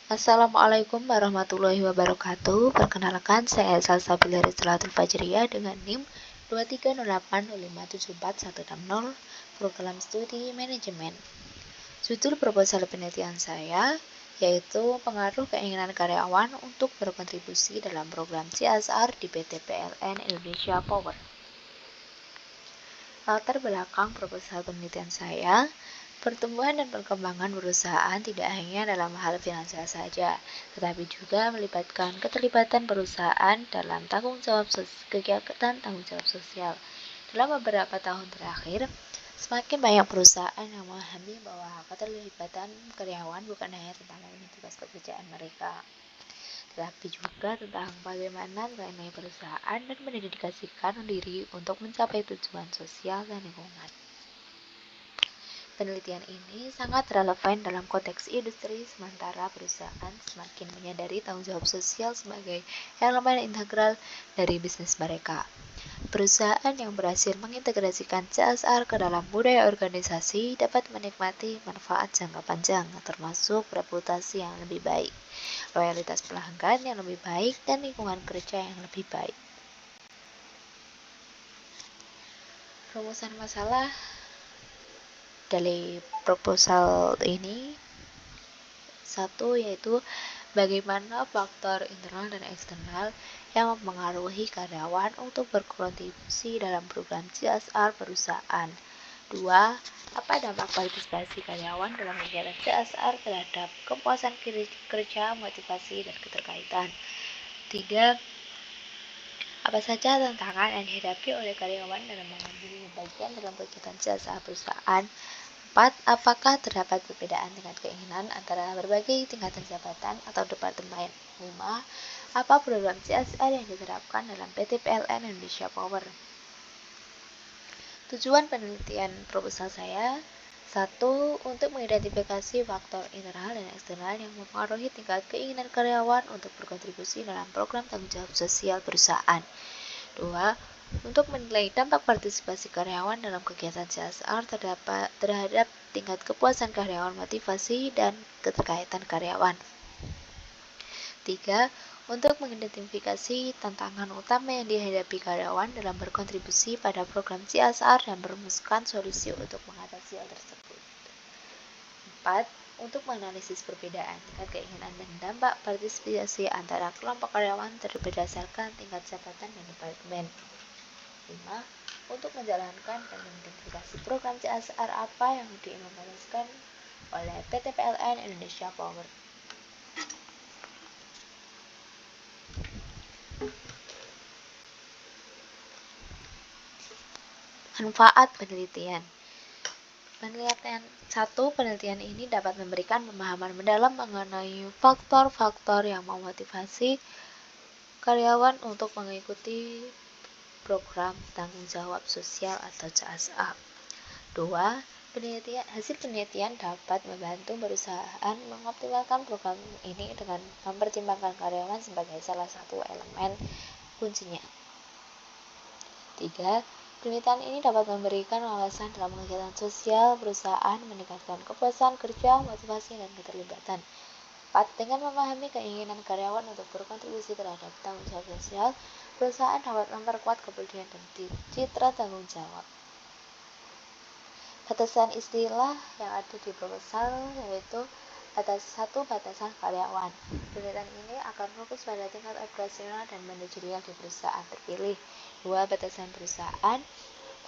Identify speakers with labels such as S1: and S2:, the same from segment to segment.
S1: Assalamualaikum warahmatullahi wabarakatuh. Perkenalkan, saya Salsabila Rizalatul Fajriyah dengan NIM 23080574160, program studi manajemen. Judul proposal penelitian saya yaitu pengaruh keinginan karyawan untuk berkontribusi dalam program CSR di PT PLN Indonesia Power. Latar belakang proposal penelitian saya, pertumbuhan dan perkembangan perusahaan tidak hanya dalam hal finansial saja, tetapi juga melibatkan keterlibatan perusahaan dalam kegiatan tanggung jawab sosial. Dalam beberapa tahun terakhir, semakin banyak perusahaan yang memahami bahwa keterlibatan karyawan bukan hanya tentang memenuhi tugas pekerjaan mereka, tetapi juga tentang bagaimana nilai perusahaan dan mendedikasikan diri untuk mencapai tujuan sosial dan lingkungan. Penelitian ini sangat relevan dalam konteks industri, sementara perusahaan semakin menyadari tanggung jawab sosial sebagai elemen integral dari bisnis mereka. Perusahaan yang berhasil mengintegrasikan CSR ke dalam budaya organisasi dapat menikmati manfaat jangka panjang, termasuk reputasi yang lebih baik, loyalitas pelanggan yang lebih baik, dan lingkungan kerja yang lebih baik. Rumusan masalah dari proposal ini satu, yaitu bagaimana faktor internal dan eksternal yang mempengaruhi karyawan untuk berkontribusi dalam program CSR perusahaan. 2. Apa dampak partisipasi karyawan dalam kegiatan CSR terhadap kepuasan kerja, motivasi, dan keterkaitan. 3. Apa saja tantangan yang dihadapi oleh karyawan dalam mengambil bagian dalam kegiatan CSR perusahaan. 4. Apakah terdapat perbedaan tingkat keinginan antara berbagai tingkatan jabatan atau departemen? 5. Apa program CSR yang diterapkan dalam PT PLN Indonesia Power? Tujuan penelitian proposal saya: 1. Untuk mengidentifikasi faktor internal dan eksternal yang mempengaruhi tingkat keinginan karyawan untuk berkontribusi dalam program tanggung jawab sosial perusahaan. 2. Untuk menilai dampak partisipasi karyawan dalam kegiatan CSR terhadap tingkat kepuasan karyawan, motivasi, dan keterkaitan karyawan. 3. Untuk mengidentifikasi tantangan utama yang dihadapi karyawan dalam berkontribusi pada program CSR dan merumuskan solusi untuk mengatasi hal tersebut. 4. Untuk menganalisis perbedaan tingkat keinginan dan dampak partisipasi antara kelompok karyawan berdasarkan tingkat jabatan dan departemen. 5. Untuk menjalankan dan mengidentifikasi program CSR apa yang diimplementasikan oleh PT PLN Indonesia Power. Manfaat penelitian. Penelitian ini dapat memberikan pemahaman mendalam mengenai faktor-faktor yang memotivasi karyawan untuk mengikuti program tanggung jawab sosial atau CSR. 2. Hasil penelitian dapat membantu perusahaan mengoptimalkan program ini dengan mempertimbangkan karyawan sebagai salah satu elemen kuncinya. 3. Penelitian ini dapat memberikan wawasan dalam kegiatan sosial perusahaan, meningkatkan kepuasan kerja, motivasi, dan keterlibatan. 4. Dengan memahami keinginan karyawan untuk berkontribusi terhadap tanggung jawab sosial, perusahaan dapat memperkuat kepedulian dan citra tanggung jawab. Batasan istilah yang ada di proposal yaitu batasan karyawan. Penelitian ini akan fokus pada tingkat operasional dan manajerial di perusahaan terpilih. 2. Batasan perusahaan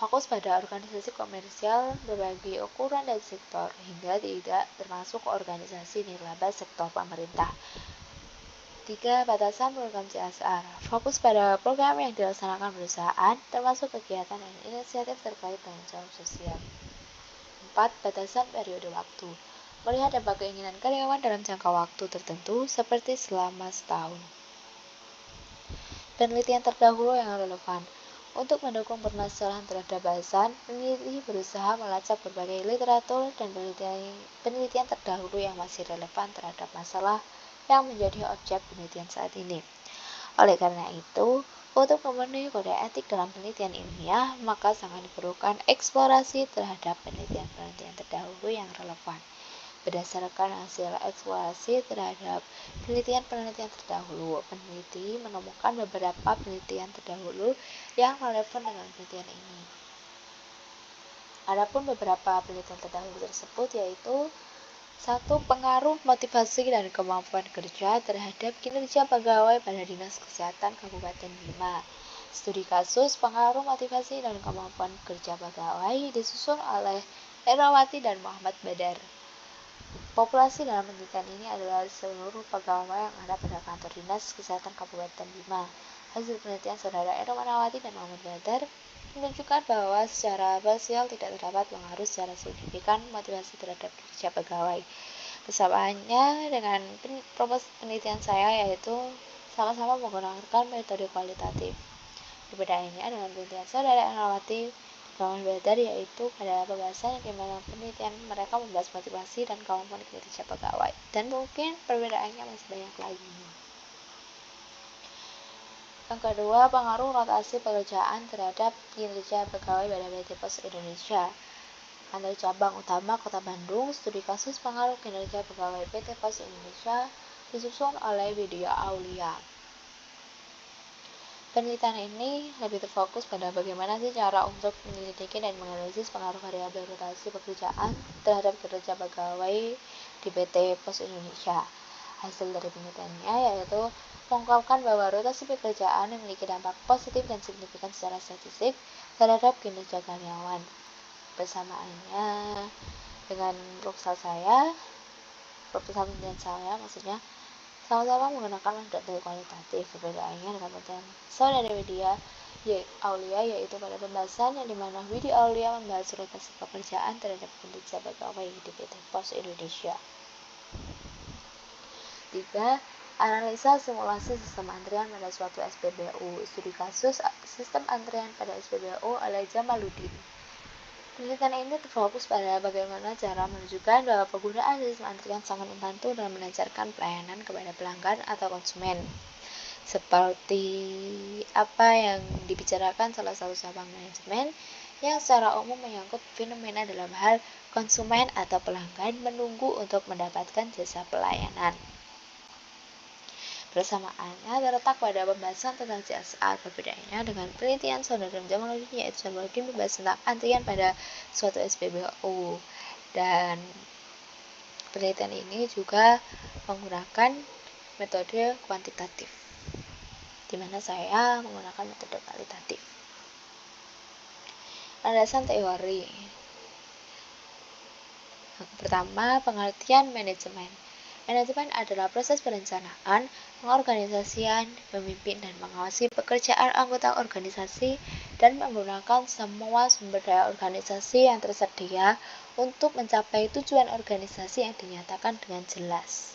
S1: fokus pada organisasi komersial berbagai ukuran dan sektor hingga tidak termasuk organisasi nirlaba sektor pemerintah. 3. Batasan program CSR fokus pada program yang dilaksanakan perusahaan termasuk kegiatan dan inisiatif terkait tanggung jawab sosial. 4. Batasan periode waktu melihat dampak keinginan karyawan dalam jangka waktu tertentu seperti selama setahun. Penelitian terdahulu yang relevan. Untuk mendukung permasalahan terhadap bahasan, peneliti berusaha melacak berbagai literatur dan penelitian terdahulu yang masih relevan terhadap masalah yang menjadi objek penelitian saat ini. Oleh karena itu, untuk memenuhi kode etik dalam penelitian ilmiah, maka sangat diperlukan eksplorasi terhadap penelitian-penelitian terdahulu yang relevan. Berdasarkan hasil eksplorasi terhadap penelitian-penelitian terdahulu, peneliti menemukan beberapa penelitian terdahulu yang relevan dengan penelitian ini. Adapun beberapa penelitian terdahulu tersebut yaitu 1. Pengaruh motivasi dan kemampuan kerja terhadap kinerja pegawai pada Dinas Kesehatan Kabupaten Bima. Studi kasus pengaruh motivasi dan kemampuan kerja pegawai disusun oleh Erawati dan Muhammad Badar. Populasi dalam penelitian ini adalah seluruh pegawai yang ada pada kantor Dinas Kesehatan Kabupaten Bima. Hasil penelitian saudara Erawati dan Muhammad Badar menunjukkan bahwa secara parsial tidak terdapat pengaruh secara signifikan motivasi terhadap kerja pegawai. Persamaannya dengan penelitian saya yaitu sama-sama menggunakan metode kualitatif. Perbedaannya dengan penelitian saudara Erawati dan Badar yaitu pada pembahasan yang dimana penelitian mereka membahas motivasi dan kemampuan kinerja pegawai, dan mungkin perbedaannya masih banyak lagi. Yang kedua, pengaruh rotasi pekerjaan terhadap kinerja pegawai pada PT Pos Indonesia. Kantor cabang utama Kota Bandung, studi kasus pengaruh kinerja pegawai PT Pos Indonesia disusun oleh Widya Aulia. Penelitian ini lebih terfokus pada bagaimana sih cara untuk menyelidiki dan menganalisis pengaruh variabel rotasi pekerjaan terhadap kinerja pegawai di PT Pos Indonesia. Hasil dari penelitiannya yaitu mengungkapkan bahwa rotasi pekerjaan memiliki dampak positif dan signifikan secara statistik terhadap kinerja karyawan. Persamaannya dengan proposal penelitian saya maksudnya sama-sama menggunakan metode kualitatif. Perbedaannya dengan penelitian saudara Widya Aulia yaitu pada pembahasan yang dimana Widya Aulia membahas rotasi pekerjaan terhadap kinerja pegawai di PT Pos Indonesia. 3. Analisa simulasi sistem antrian pada suatu SPBU. Studi kasus sistem antrian pada SPBU oleh Jamaluddin. Penelitian ini terfokus pada bagaimana cara menunjukkan bahwa penggunaan sistem antrian sangat membantu dalam melancarkan pelayanan kepada pelanggan atau konsumen. Seperti apa yang dibicarakan salah satu cabang manajemen yang secara umum menyangkut fenomena dalam hal konsumen atau pelanggan menunggu untuk mendapatkan jasa pelayanan. Persamaannya terletak pada pembahasan tentang CSR. Perbedaannya dengan penelitian saudara Jamaluddin yaitu Jamaluddin membahas tentang antrian pada suatu SPBU, dan penelitian ini juga menggunakan metode kuantitatif, di mana saya menggunakan metode kualitatif. Landasan teori. Yang pertama, pengertian manajemen. Manajemen adalah proses perencanaan, pengorganisasian, memimpin dan mengawasi pekerjaan anggota organisasi dan menggunakan semua sumber daya organisasi yang tersedia untuk mencapai tujuan organisasi yang dinyatakan dengan jelas.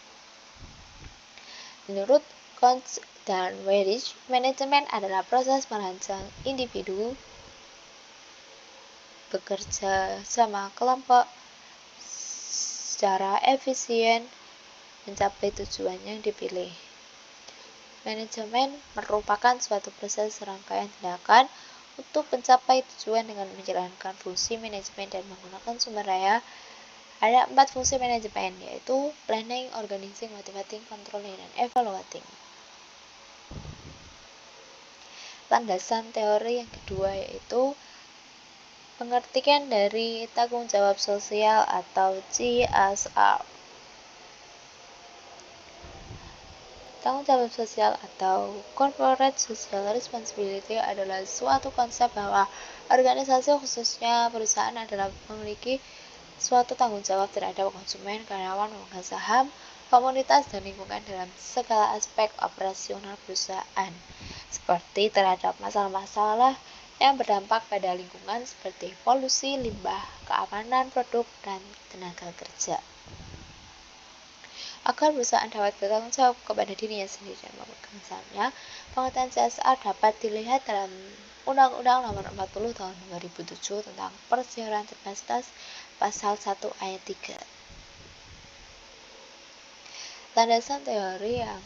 S1: Menurut Kuntz dan Weyrich, manajemen adalah proses merancang individu bekerja sama kelompok secara efisien mencapai tujuan yang dipilih. Manajemen merupakan suatu proses serangkaian tindakan untuk mencapai tujuan dengan menjalankan fungsi manajemen dan menggunakan sumber daya. Ada 4 fungsi manajemen, yaitu planning, organizing, motivating, controlling, dan evaluating. Landasan teori yang kedua yaitu pengertian dari tanggung jawab sosial atau CSR. Tanggung jawab sosial atau Corporate Social Responsibility adalah suatu konsep bahwa organisasi khususnya perusahaan adalah memiliki suatu tanggung jawab terhadap konsumen, karyawan, pemegang saham, komunitas, dan lingkungan dalam segala aspek operasional perusahaan, seperti terhadap masalah-masalah yang berdampak pada lingkungan seperti polusi, limbah, keamanan produk, dan tenaga kerja. Agar perusahaan dapat bertanggung jawab kepada dirinya sendiri dan memegang sahamnya, pengertian CSR dapat dilihat dalam Undang-Undang Nomor 40 Tahun 2007 tentang Persiaran Terbatas Pasal 1 Ayat 3. Landasan teori yang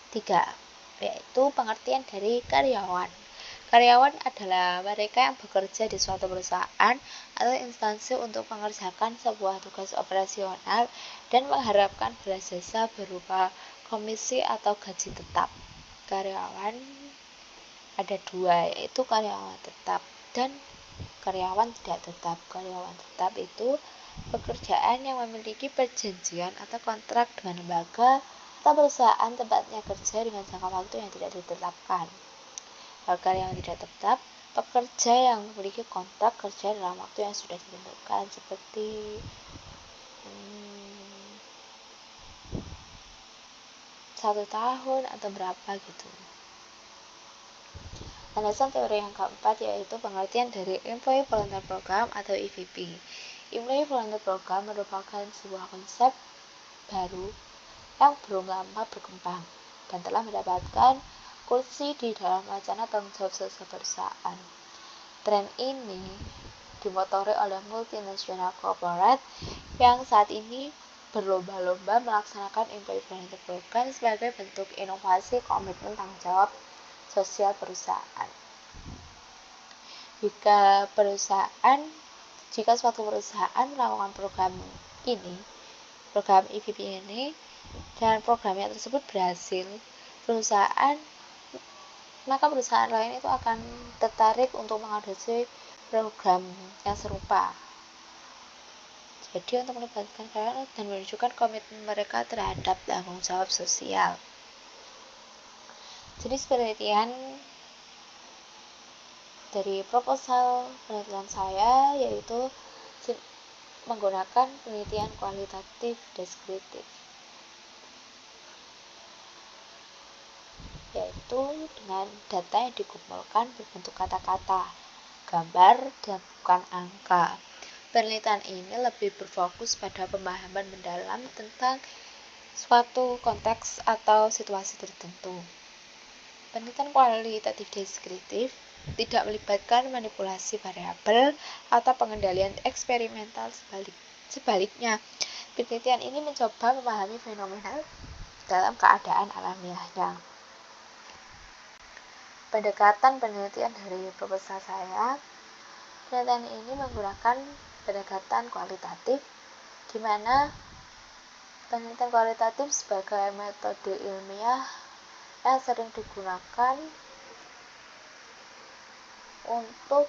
S1: ketiga yaitu pengertian dari karyawan. Karyawan adalah mereka yang bekerja di suatu perusahaan atau instansi untuk mengerjakan sebuah tugas operasional dan mengharapkan balas jasa berupa komisi atau gaji tetap. Karyawan ada dua, yaitu karyawan tetap dan karyawan tidak tetap. Karyawan tetap itu pekerjaan yang memiliki perjanjian atau kontrak dengan lembaga atau perusahaan tempatnya kerja dengan jangka waktu yang tidak ditetapkan. Karyawan tidak tetap, pekerja yang memiliki kontrak kerja dalam waktu yang sudah ditentukan, seperti 1 tahun atau berapa gitu. Landasan teori yang keempat yaitu pengertian dari Employee Volunteer Program atau EVP. Employee Volunteer Program merupakan sebuah konsep baru yang belum lama berkembang dan telah mendapatkan kursi di dalam wacana tanggung jawab sosial perusahaan. Tren ini dimotori oleh multinasional corporate yang saat ini berlomba-lomba melaksanakan Employee Volunteer Program sebagai bentuk inovasi komitmen tanggung jawab sosial perusahaan. Jika suatu perusahaan melakukan program EVP ini, dan programnya tersebut berhasil, maka perusahaan lain itu akan tertarik untuk mengadopsi program yang serupa. Jadi untuk melibatkan karyawan dan menunjukkan komitmen mereka terhadap tanggung jawab sosial. Jenis penelitian dari proposal penelitian saya yaitu menggunakan penelitian kualitatif deskriptif, yaitu dengan data yang dikumpulkan berbentuk kata-kata, gambar, dan bukan angka. Penelitian ini lebih berfokus pada pemahaman mendalam tentang suatu konteks atau situasi tertentu. Penelitian kualitatif deskriptif tidak melibatkan manipulasi variabel atau pengendalian eksperimental. Sebaliknya, penelitian ini mencoba memahami fenomena dalam keadaan alamiahnya. Pendekatan penelitian dari proposal saya, penelitian ini menggunakan pendekatan kualitatif, di mana penelitian kualitatif sebagai metode ilmiah yang sering digunakan untuk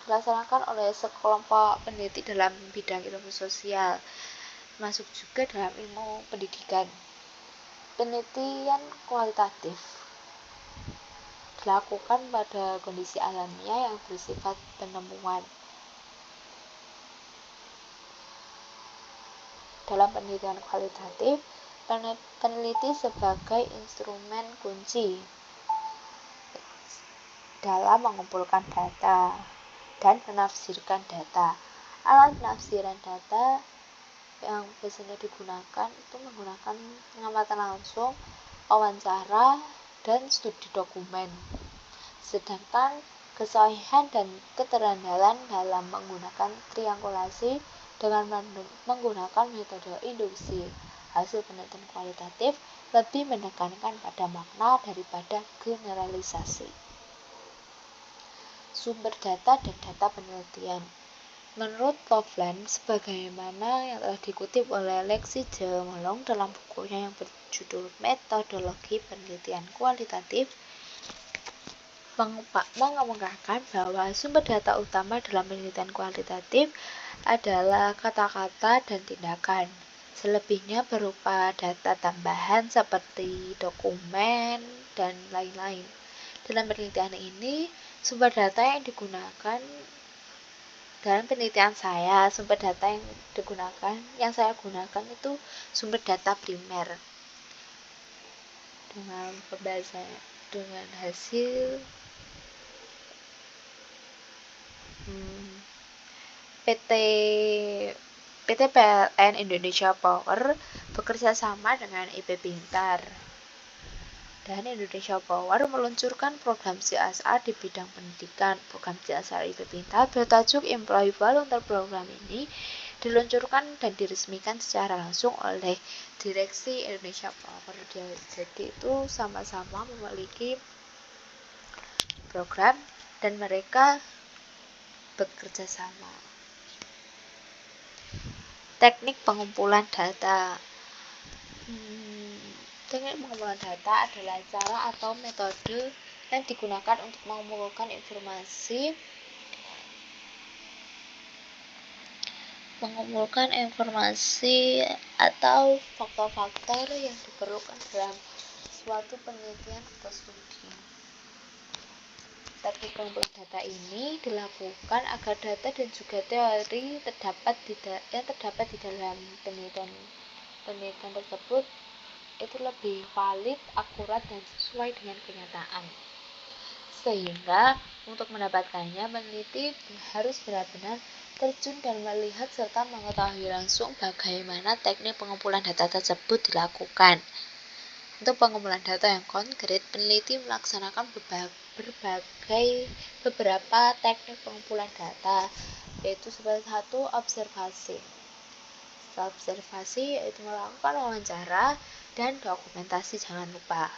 S1: dilaksanakan oleh sekelompok peneliti dalam bidang ilmu sosial, masuk juga dalam ilmu pendidikan. Penelitian kualitatif dilakukan pada kondisi alamiah yang bersifat penemuan. Dalam penelitian kualitatif, peneliti sebagai instrumen kunci dalam mengumpulkan data dan menafsirkan data. Alat penafsiran data yang biasanya digunakan itu menggunakan pengamatan langsung, wawancara, dan studi dokumen. Sedangkan kesahihan dan keterandalan dalam menggunakan triangulasi dengan menggunakan metode induksi. Hasil penelitian kualitatif lebih menekankan pada makna daripada generalisasi. Sumber data dan data penelitian. Menurut Loveland, sebagaimana yang telah dikutip oleh Lexi J. Malone dalam bukunya yang berjudul Metodologi Penelitian Kualitatif, mengemukakan bahwa sumber data utama dalam penelitian kualitatif adalah kata-kata dan tindakan. Selebihnya berupa data tambahan seperti dokumen dan lain-lain. Dalam penelitian ini, sumber data yang digunakan dalam penelitian saya, sumber data yang saya gunakan itu sumber data primer dengan pembahasan dengan hasil PT PLN Indonesia Power bekerja sama dengan IP Pintar. Dan Indonesia Power meluncurkan program CSR di bidang pendidikan. Program CSR IP Pintar bertajuk Employee Volunteer Program ini diluncurkan dan diresmikan secara langsung oleh Direksi Indonesia Power. Jadi itu sama-sama memiliki program dan mereka bekerja sama. Teknik pengumpulan data. Teknik pengumpulan data adalah cara atau metode yang digunakan untuk mengumpulkan informasi atau faktor-faktor yang diperlukan dalam suatu penelitian atau studi. Teknik pengumpulan data ini dilakukan agar data dan juga teori yang terdapat di dalam penelitian tersebut itu lebih valid, akurat, dan sesuai dengan kenyataan. Sehingga untuk mendapatkannya, peneliti harus benar-benar terjun dan melihat serta mengetahui langsung bagaimana teknik pengumpulan data tersebut dilakukan. Untuk pengumpulan data yang konkret, peneliti melaksanakan beberapa teknik pengumpulan data, yaitu sebagai satu observasi. Observasi yaitu melakukan wawancara dan dokumentasi, jangan lupa.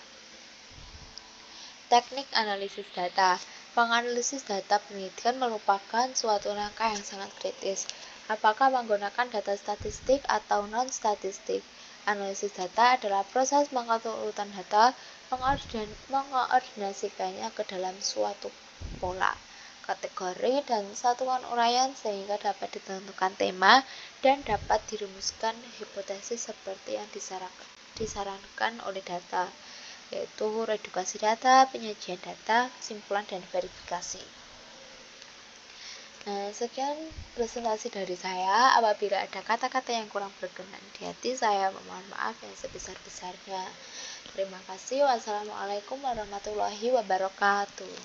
S1: Teknik analisis data. Menganalisis data penelitian merupakan suatu langkah yang sangat kritis. Apakah menggunakan data statistik atau non-statistik? Analisis data adalah proses mengatur urutan data, mengordinasikannya ke dalam suatu pola, kategori, dan satuan uraian sehingga dapat ditentukan tema dan dapat dirumuskan hipotesis seperti yang disarankan oleh data, yaitu redukasi data, penyajian data, kesimpulan, dan verifikasi. Nah, sekian presentasi dari saya. Apabila ada kata-kata yang kurang berkenan di hati, saya memohon maaf yang sebesar-besarnya. Terima kasih. Wassalamualaikum warahmatullahi wabarakatuh.